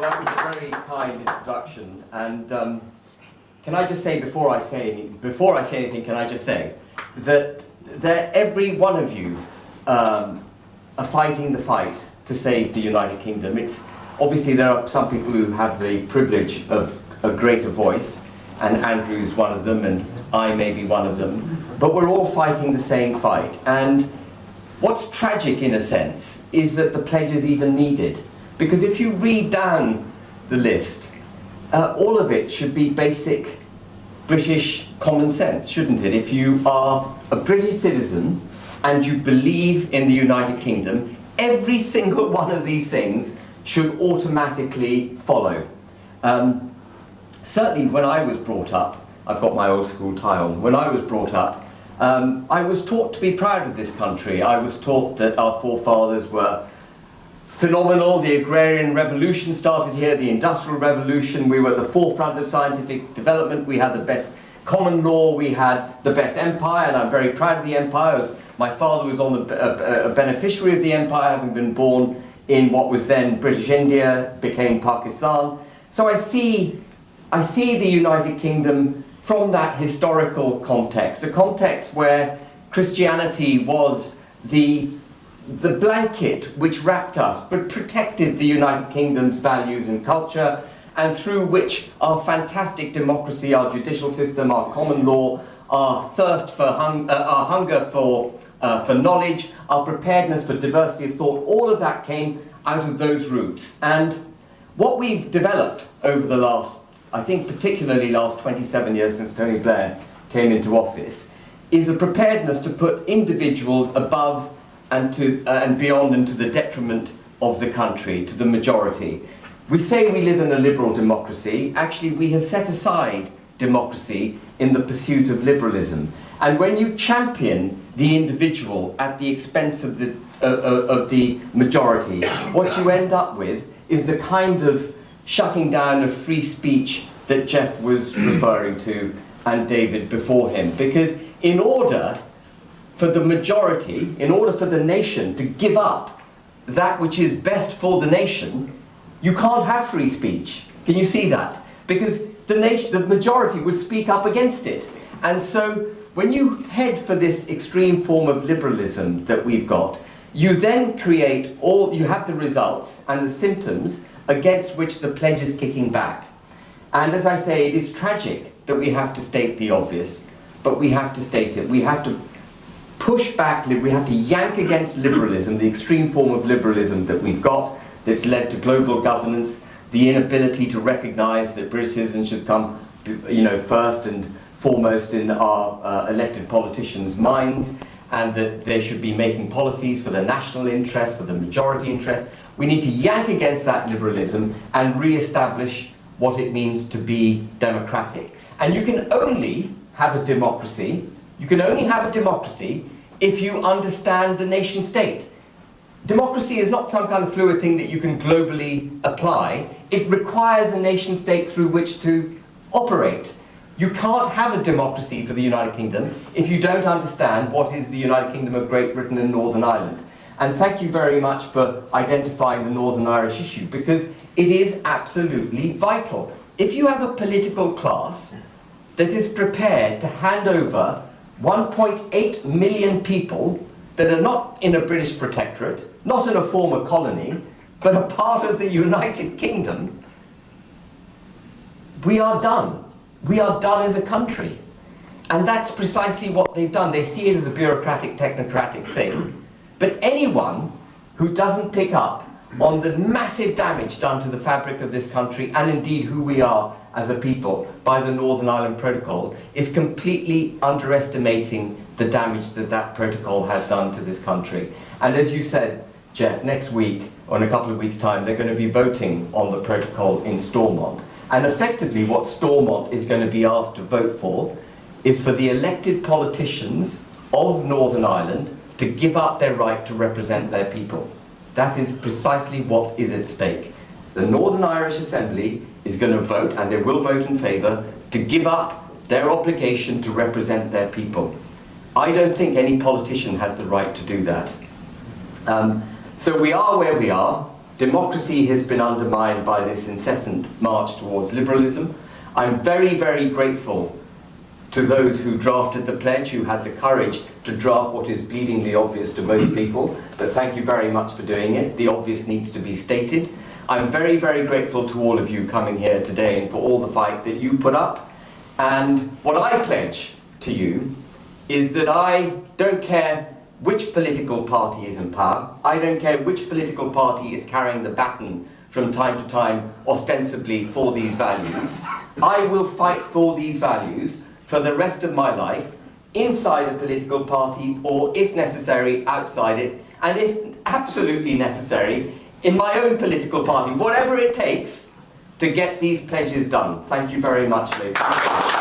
that was a very kind introduction. And can I just say, before I say anything, can I just say that every one of you are fighting the fight to save the United Kingdom. It's obviously there are some people who have the privilege of a greater voice, and Andrew's one of them, and I may be one of them. But we're all fighting the same fight. And what's tragic, in a sense, is that the pledge is even needed. Because if you read down the list, all of it should be basic British common sense, shouldn't it? If you are a British citizen and you believe in the United Kingdom, every single one of these things should automatically follow. Certainly when I was brought up, I've got my old school tie on, when I was brought up, I was taught to be proud of this country. I was taught that our forefathers were phenomenal. The agrarian revolution started here, the industrial revolution. We were at the forefront of scientific development. We had the best common law. We had the best empire, and I'm very proud of the empire. My father was a beneficiary of the empire, having been born in what was then British India, became Pakistan. So I see the United Kingdom from that historical context, a context where Christianity was the blanket which wrapped us but protected the United Kingdom's values and culture, and through which our fantastic democracy, our judicial system, our common law, our thirst for our hunger for knowledge, our preparedness for diversity of thought, all of that came out of those roots. And what we've developed over the last, I think particularly last 27 years since Tony Blair came into office, is a preparedness to put individuals above and beyond, and to the detriment of the country, to the majority. We say we live in a liberal democracy. Actually, we have set aside democracy in the pursuit of liberalism. And when you champion the individual at the expense of the majority, what you end up with is the kind of shutting down of free speech that Jeff was referring to, and David before him. Because in order for the majority, in order for the nation to give up that which is best for the nation, you can't have free speech. Can you see that? Because the majority would speak up against it. And so when you head for this extreme form of liberalism that we've got, you then you have the results and the symptoms against which the pledge is kicking back. And as I say, it is tragic that we have to state the obvious, but we have to state it. We have to push back, we have to yank against liberalism, the extreme form of liberalism that we've got, that's led to global governance, the inability to recognise that British citizens should come, first and foremost in our elected politicians' minds, and that they should be making policies for the national interest, for the majority interest. We need to yank against that liberalism and re-establish what it means to be democratic. And you can only have a democracy, if you understand the nation state. Democracy is not some kind of fluid thing that you can globally apply. It requires a nation state through which to operate. You can't have a democracy for the United Kingdom if you don't understand what is the United Kingdom of Great Britain and Northern Ireland. And thank you very much for identifying the Northern Irish issue, because it is absolutely vital. If you have a political class that is prepared to hand over 1.8 million people that are not in a British protectorate, not in a former colony, but a part of the United Kingdom, we are done. We are done as a country. And that's precisely what they've done. They see it as a bureaucratic, technocratic thing. But anyone who doesn't pick up on the massive damage done to the fabric of this country, and indeed who we are as a people, by the Northern Ireland Protocol, is completely underestimating the damage that that protocol has done to this country. And as you said, Jeff, next week, or in a couple of weeks' time, they're going to be voting on the protocol in Stormont. And effectively what Stormont is going to be asked to vote for is for the elected politicians of Northern Ireland to give up their right to represent their people. That is precisely what is at stake. The Northern Irish Assembly is going to vote, and they will vote in favour, to give up their obligation to represent their people. I don't think any politician has the right to do that. So we are where we are. Democracy has been undermined by this incessant march towards liberalism. I'm very, very grateful to those who drafted the pledge, who had the courage to draft what is bleedingly obvious to most people, but thank you very much for doing it. The obvious needs to be stated. I'm very, very grateful to all of you coming here today and for all the fight that you put up. And what I pledge to you is that I don't care which political party is in power. I don't care which political party is carrying the baton from time to time ostensibly for these values. I will fight for these values for the rest of my life, inside a political party, or if necessary, outside it, and if absolutely necessary, in my own political party, whatever it takes to get these pledges done. Thank you very much, ladies.